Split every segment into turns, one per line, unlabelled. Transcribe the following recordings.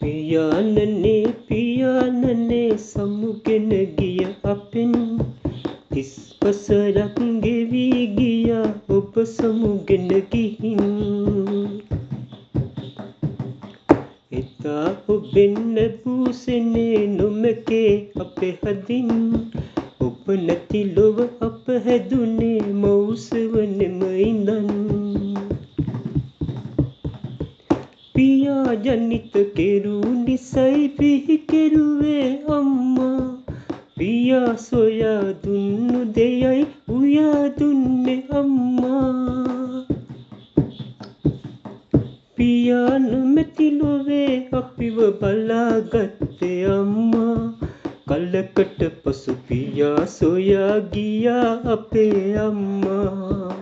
පියාණනේ සමුගෙන ගිය අපෙන් 30 වසරක් ගෙවි ගියා ඔබ සමුගෙන ගිහින්. එදා ඔබෙන් ලැබූසෙනේ නොමැකේ අපේ හදින්. ඔබ නැති ලොව අප හැදුනේ මවුසවනෙම ඉඳන්. පියා ජනිත කෙරූ නිසයි පිහි කෙරුවේ අම්මා. පියා සොයා දුන්නු දෙයයි උයා දුන්නේ අම්මා. පියා නොමැති ලොවේ අපිව බලාගත්තේ අම්මා. කලකට පසු පියා සොයා ගියා අපේ අම්මා.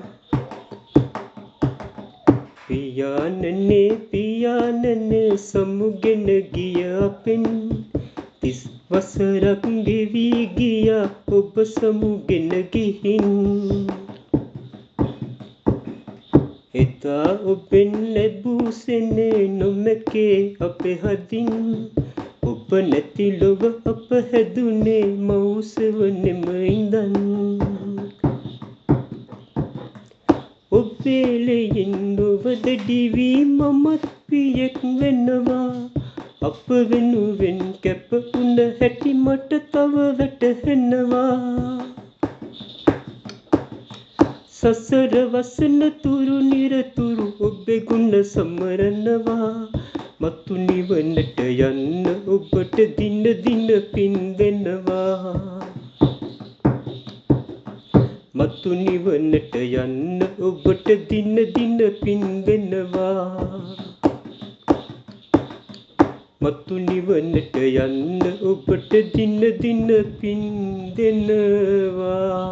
පියාණනේ සමුගෙන ගිය අපෙන් 30 වසරක් ගෙවි ගියා ඔබ සමුගෙන ගිහින්. එදා ඔබෙන් ලැබූසෙනේ නොමැකේ අපේ හදින්. ඔබ නැති ලොව අප හැදුනේ මවුසවනෙම ඉඳන්. ඔබේ ලෙයින් නොවද දිවි මමත් පියෙක් වෙනවා. අප වෙනුවෙන් කැප වුණ හැටි මට තව වැටහෙනවා. සසර වසන තුරු නිරතුරු ඔබේ ගුණ සමරනවා. මතු නිවනට යන්න ඔබට දින දින පින් දෙනවා. මතු නිවනට යන්න ඔබට දින දින පින් දෙනවා. මතු නිවනට යන්න ඔබට දින දින පින් දෙනවා.